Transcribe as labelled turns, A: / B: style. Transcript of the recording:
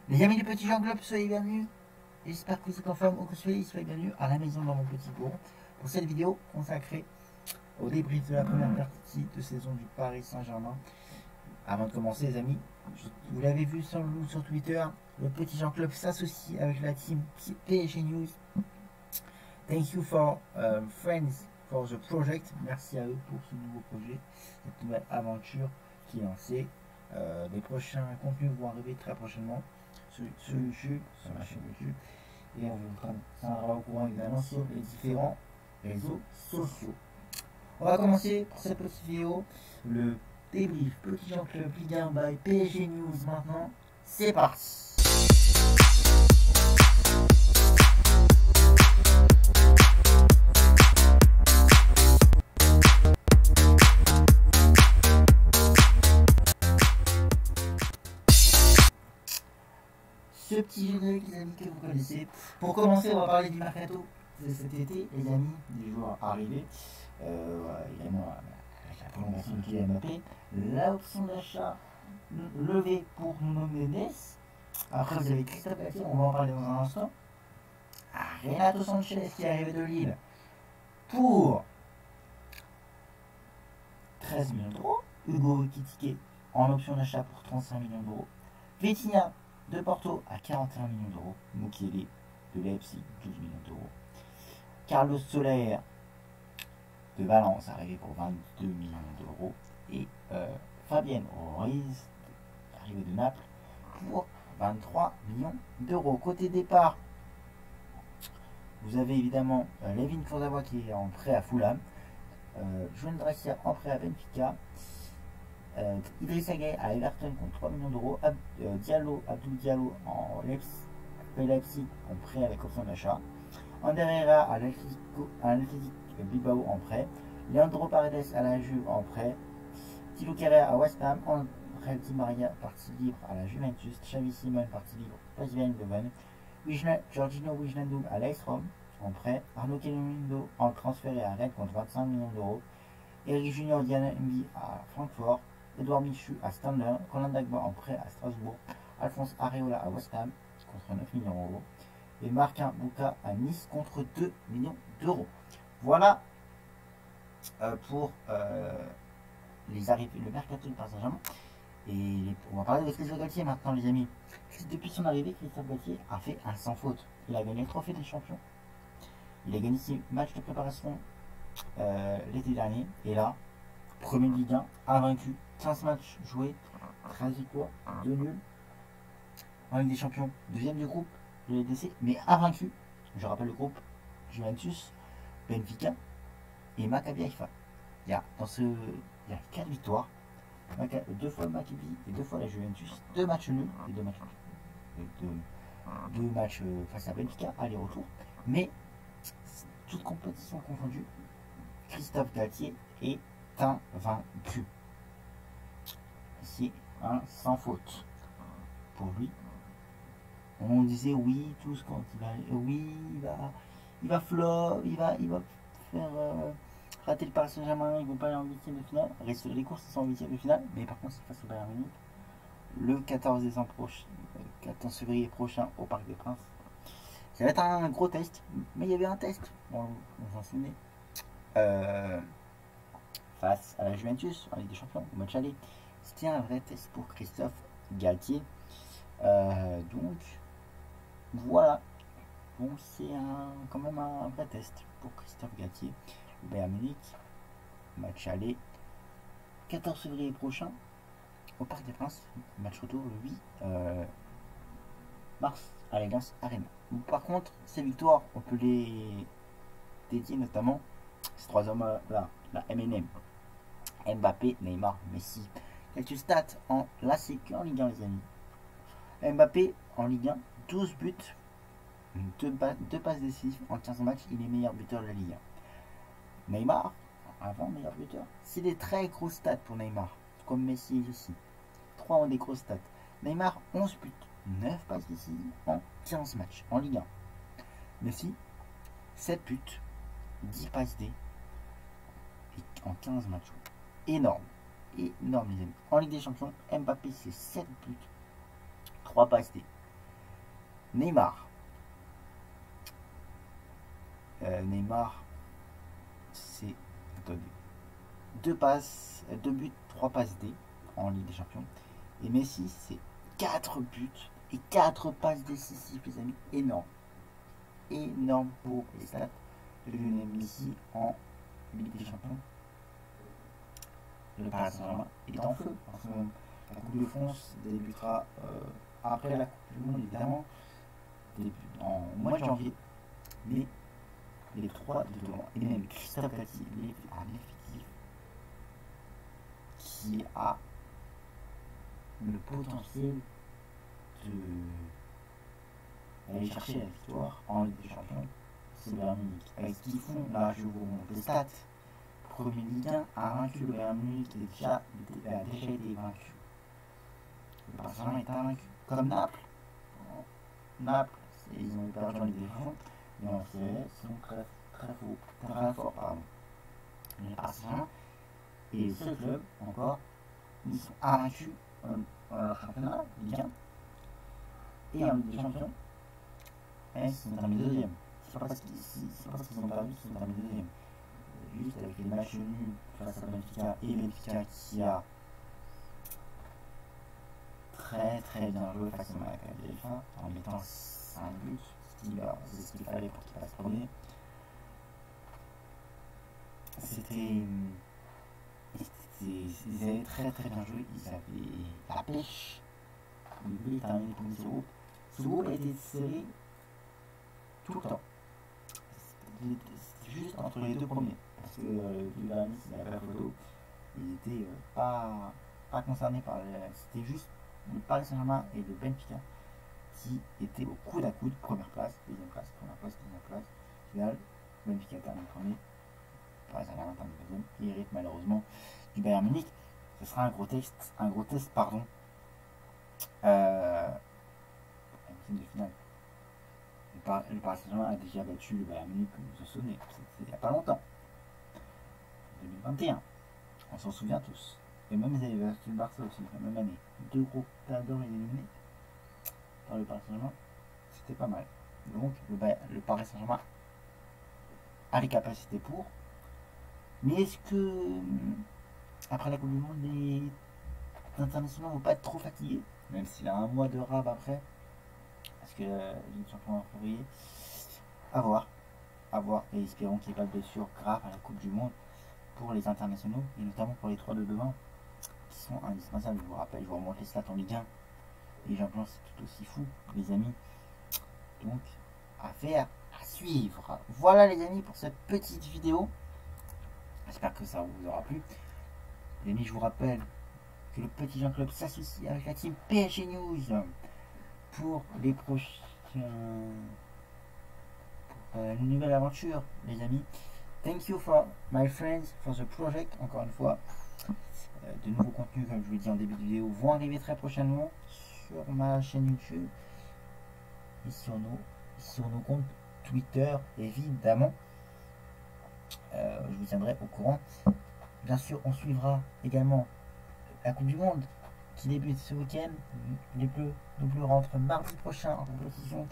A: Les amis du Petit Jean Globe, soyez bienvenus. J'espère que vous êtes en forme ou que soyez bienvenus à la maison dans mon petit bureau pour cette vidéo consacrée au débrief de la première partie de saison du Paris Saint-Germain. Avant de commencer, les amis, vous l'avez vu sur Twitter, le Petit Jean Club s'associe avec la team PSG News. Thank you for friends for the project. Merci à eux pour ce nouveau projet, cette nouvelle aventure qui est lancée. Les prochains contenus vont arriver très prochainement sur YouTube, sur ma chaîne YouTube. Et on vous tiendra au courant évidemment sur les différents réseaux sociaux. On va commencer pour cette petite vidéo, le débrief Petit Jean Club Ligue 1 by PSG News maintenant. C'est parti. Ce petit générique, les amis, que vous connaissez. Pour commencer, on va parler du mercato de cet été, les amis, des joueurs arrivés. Évidemment, avec la prolongation de Kylian Mbappé, l'option d'achat levée pour Nuno Mendes. Après, vous avez Christophe Galtier, on va en parler dans un instant. Renato Sanchez qui est arrivé de Lille pour 13 millions d'euros. Hugo Ekitike en option d'achat pour 35 millions d'euros. Vitinha de Porto à 41 millions d'euros. Mukiele de Leipzig, 12 millions d'euros. Carlos Soler de Valence arrivé pour 22 millions d'euros. Et Fabien Ruiz arrivé de Naples pour 23 millions d'euros. Côté départ, vous avez évidemment Levin Kurzawa qui est en prêt à Fulham. Joan Draxier en prêt à Benfica. Idrissa Gueye à Everton contre 3 millions d'euros. Abdou Diallo en Leipzig en prêt avec option d'achat. Ander Herrera à l'Athletic Bilbao en prêt. Leandro Paredes à la Juve en prêt. Thilo Kehrer à West Ham. Angel Di Maria partie libre à la Juventus. Xavi Simon partie libre à PSV Eindhoven. Jorginho Wijnaldum à l'AS Rome en prêt. Arnaud Kelmindo en transféré à Rennes contre 25 millions d'euros. Eric Junior Diaby à Francfort. Edouard Michu à Standard, Colin Dagba en prêt à Strasbourg, Alphonse Areola à West Ham contre 9 millions d'euros et Marquin Bouka à Nice contre 2 millions d'euros. Voilà pour les arrivées, le mercato du Paris Saint-Germain. Et on va parler de Christophe Galtier maintenant, les amis. Depuis son arrivée, Christophe Galtier a fait un sans faute. Il a gagné le trophée des champions. Il a gagné 6 matchs de préparation l'été dernier. Et là, premier Ligue 1, invaincu, 15 matchs joués, 13 victoires, 2 nuls. En Ligue des Champions, deuxième du groupe de l'EDC, mais invaincu. Je rappelle le groupe Juventus, Benfica et Maccabi Haïfa. Il y a 4 victoires, 2 fois le Maccabi et 2 fois la Juventus, 2 matchs nuls et 2 matchs face à Benfica, aller-retour. Mais toutes compétitions confondues, Christophe Galtier est invaincu. C'est un sans faute pour lui. On disait oui tous quand il va flop, il va faire rater le Paris Saint-Germain, ils vont pas aller en huitième de finale. Reste sur les courses, ils sont en huitième de finale, mais par contre c'est face au Bayern Munich le 14 février prochain au Parc des Princes. Ça va être un gros test, mais il y avait un test, on s'en souvenait. Face à la Juventus en Ligue des Champions au match aller. C'était un vrai test pour Christophe Galtier. Donc voilà. Bon, c'est quand même un vrai test pour Christophe Galtier. Le Bayern Munich, match aller 14 février prochain au Parc des Princes. Match retour le 8 mars à l'Allianz Arena. Par contre, ces victoires, on peut les dédier notamment ces 3 hommes là, la MNM. Mbappé, Neymar, Messi. Quelques stats là c'est qu'en Ligue 1, les amis. Mbappé en Ligue 1, 12 buts, 2 passes décisives en 15 matchs, il est meilleur buteur de la Ligue 1. Neymar, avant meilleur buteur, c'est des très grosses stats pour Neymar, comme Messi aussi. 3 ont des grosses stats. Neymar, 11 buts, 9 passes décisives en 15 matchs en Ligue 1. Messi, 7 buts, 10 passes D en 15 matchs. Énorme, les amis. En Ligue des Champions, Mbappé c'est 7 buts, 3 passes D. Neymar. Neymar, c'est 2 passes, 2 buts, 3 passes D en Ligue des Champions. Et Messi, c'est 4 buts et 4 passes décisives, les amis. Énorme. Énorme pour les stats de Lionel Messi en Ligue des Champions. Le Paris Saint-Germain est en feu en ce moment. La Coupe de France débutera après la Coupe du Monde, évidemment, en mois de janvier. Mais les 3 devant, et même Christophe Galtier, un effectif qui a le potentiel d'aller chercher la victoire en Ligue des Champions. C'est le Bayern Munich. Avec ce qu'ils font, là je vous remonte les stats. Premier Ligue 1 a vaincu le Bayern Munich qui a déjà été vaincu. Le Barcelone est invaincu. Comme Naples. Naples, ils ont perdu en Ligue des Champions. Mais en CL, ils sont très forts. Mais le Barcelone est le seul club encore. Ils sont invaincus en championnat, Ligue 1. Et en Ligue des Champions, ils sont terminés deuxième. C'est pas parce qu'ils ont perdu qu'ils sont terminés deuxième. Juste avec les matchs nuls face à Benfica et Benfica qui a très bien joué face au Maccabi Haifa en mettant 5 buts, c'est ce qu'il fallait pour qu'il passe premier. Ils avaient très bien joué, ils avaient la pêche, ils voulaient terminer premier ce groupe. Ce groupe a été serré tout le temps. C'était juste entre les 2 premiers. Parce que le Bayern Munich, il n'y avait pas photo, ils n'étaient pas concernés par c'était juste le Paris Saint-Germain et le Benfica qui étaient au coude à coude, première place, deuxième place, première place, deuxième place. Au final, Benfica termine premier, Paris Saint-Germain termine deuxième, et hérite malheureusement du Bayern Munich. Ce sera un gros test, pardon. En de finale. Le Paris Saint-Germain a déjà battu le Bayern Munich, vous vous en souvenez, c'était il n'y a pas longtemps. 2021, on s'en souvient tous. Et même ils avaient battu le Barça aussi, la même année. 2 gros perdants éliminés par le Paris Saint-Germain, c'était pas mal. Donc le Paris Saint-Germain a les capacités pour. Mais est-ce que après la Coupe du Monde, les internationaux ne vont pas être trop fatigués, même s'il y a un mois de rab après, parce que Ligue des Champions en février, à voir, et espérons qu'il n'y ait pas de blessure grave à la Coupe du Monde pour les internationaux, et notamment pour les 3 de demain, qui sont indispensables. Je vous rappelle, je vous remonte les stats en Ligue 1, les champions c'est tout aussi fou, les amis. Donc, affaire à suivre. Voilà les amis pour cette petite vidéo. J'espère que ça vous aura plu. Les amis, je vous rappelle que le Petit Jean Club s'associe avec la team PSG News pour les prochains, pour une nouvelle aventure, les amis. Thank you for my friends for the project. Encore une fois, de nouveaux contenus, comme je vous l'ai dit en début de vidéo, vont arriver très prochainement sur ma chaîne YouTube et sur nos comptes Twitter, évidemment. Je vous tiendrai au courant. Bien sûr, on suivra également la Coupe du Monde qui débute ce week-end. Les Bleus rentrent mardi prochain en compétition.